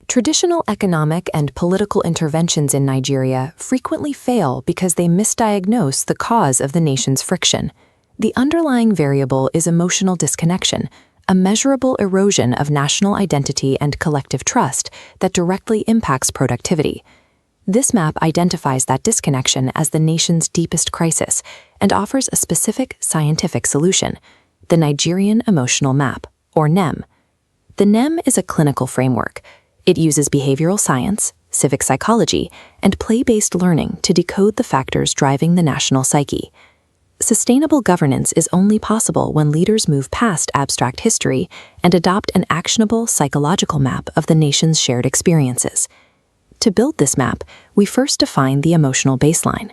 Traditional economic and political interventions in Nigeria frequently fail because they misdiagnose the cause of the nation's friction. The underlying variable is emotional disconnection, a measurable erosion of national identity and collective trust that directly impacts productivity. This map identifies that disconnection as the nation's deepest crisis and offers a specific scientific solution, the Nigerian Emotional Map, or NEM. The NEM is a clinical framework. It uses behavioral science, civic psychology, and play-based learning to decode the factors driving the national psyche. Sustainable governance is only possible when leaders move past abstract history and adopt an actionable psychological map of the nation's shared experiences. To build this map, we first define the emotional baseline.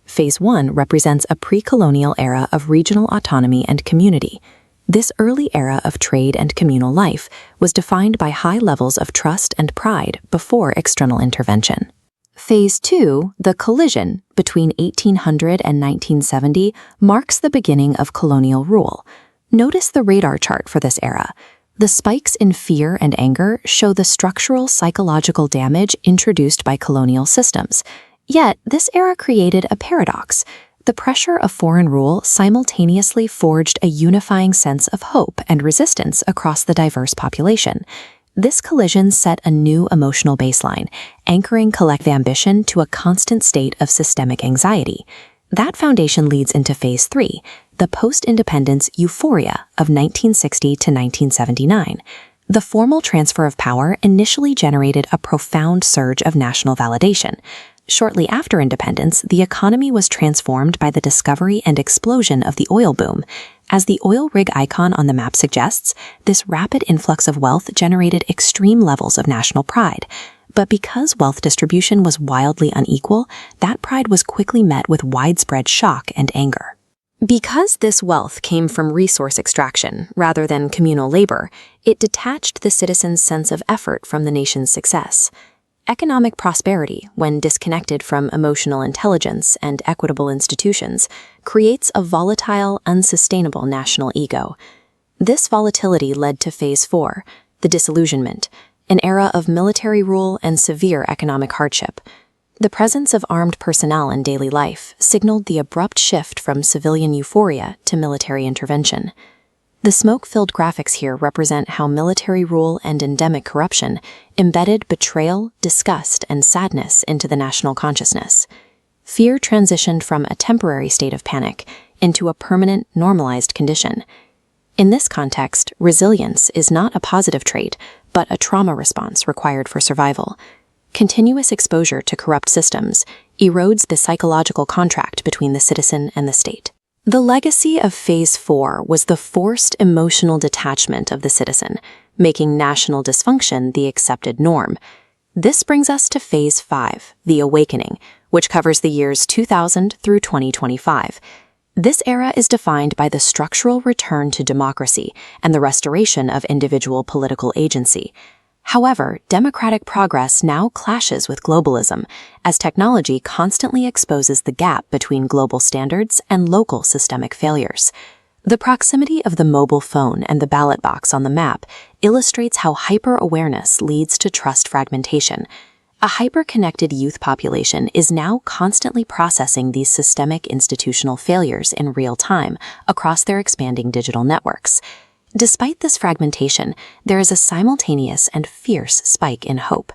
Phase 1 represents a pre-colonial era of regional autonomy and community. This early era of trade and communal life was defined by high levels of trust and pride before external intervention. Phase 2, the collision between 1800 and 1970, marks the beginning of colonial rule. Notice the radar chart for this era. The spikes in fear and anger show the structural psychological damage introduced by colonial systems. Yet, this era created a paradox. The pressure of foreign rule simultaneously forged a unifying sense of hope and resistance across the diverse population. This collision set a new emotional baseline, anchoring collective ambition to a constant state of systemic anxiety. That foundation leads into Phase 3, the post-independence euphoria of 1960 to 1979. The formal transfer of power initially generated a profound surge of national validation. Shortly after independence, the economy was transformed by the discovery and explosion of the oil boom. As the oil rig icon on the map suggests, this rapid influx of wealth generated extreme levels of national pride. But because wealth distribution was wildly unequal, that pride was quickly met with widespread shock and anger. Because this wealth came from resource extraction rather than communal labor, it detached the citizens' sense of effort from the nation's success. Economic prosperity, when disconnected from emotional intelligence and equitable institutions, creates a volatile, unsustainable national ego. This volatility led to Phase 4, the disillusionment, an era of military rule and severe economic hardship. The presence of armed personnel in daily life signaled the abrupt shift from civilian euphoria to military intervention. The smoke-filled graphics here represent how military rule and endemic corruption embedded betrayal, disgust, and sadness into the national consciousness. Fear transitioned from a temporary state of panic into a permanent, normalized condition. In this context, resilience is not a positive trait, but a trauma response required for survival. Continuous exposure to corrupt systems erodes the psychological contract between the citizen and the state. The legacy of Phase 4 was the forced emotional detachment of the citizen, making national dysfunction the accepted norm. This brings us to Phase 5, the awakening, which covers the years 2000 through 2025. This era is defined by the structural return to democracy and the restoration of individual political agency. However, democratic progress now clashes with globalism, as technology constantly exposes the gap between global standards and local systemic failures. The proximity of the mobile phone and the ballot box on the map illustrates how hyper-awareness leads to trust fragmentation. A hyper-connected youth population is now constantly processing these systemic institutional failures in real time across their expanding digital networks. Despite this fragmentation, there is a simultaneous and fierce spike in hope.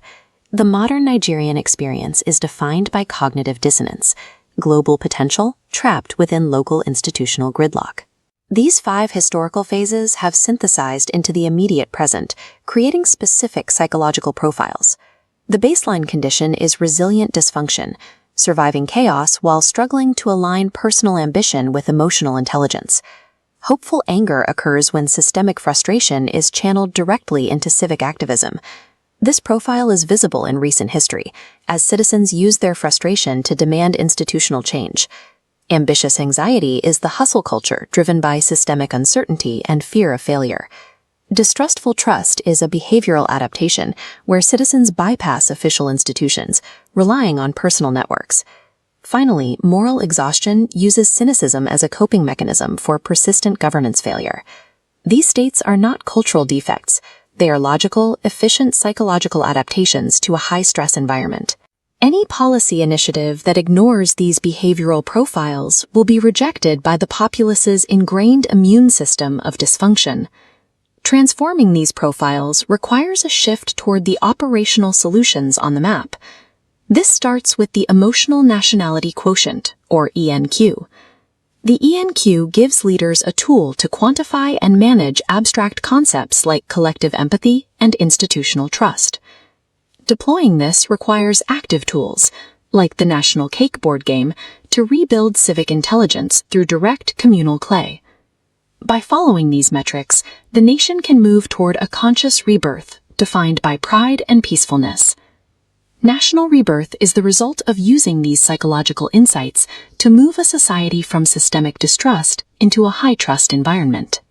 The modern Nigerian experience is defined by cognitive dissonance, global potential trapped within local institutional gridlock. These 5 historical phases have synthesized into the immediate present, creating specific psychological profiles. The baseline condition is resilient dysfunction, surviving chaos while struggling to align personal ambition with emotional intelligence. Hopeful anger occurs when systemic frustration is channeled directly into civic activism. This profile is visible in recent history, as citizens use their frustration to demand institutional change. Ambitious anxiety is the hustle culture driven by systemic uncertainty and fear of failure. Distrustful trust is a behavioral adaptation where citizens bypass official institutions, relying on personal networks. Finally, moral exhaustion uses cynicism as a coping mechanism for persistent governance failure. These states are not cultural defects, They are logical, efficient psychological adaptations to a high-stress environment. Any policy initiative that ignores these behavioral profiles will be rejected by the populace's ingrained immune system of dysfunction. Transforming these profiles requires a shift toward the operational solutions on the map. This starts with the emotional nationality quotient, or ENQ. The ENQ gives leaders a tool to quantify and manage abstract concepts like collective empathy and institutional trust. Deploying this requires active tools, like the National Cake Board game, to rebuild civic intelligence through direct communal play. By following these metrics, the nation can move toward a conscious rebirth, defined by pride and peacefulness. National rebirth is the result of using these psychological insights to move a society from systemic distrust into a high-trust environment.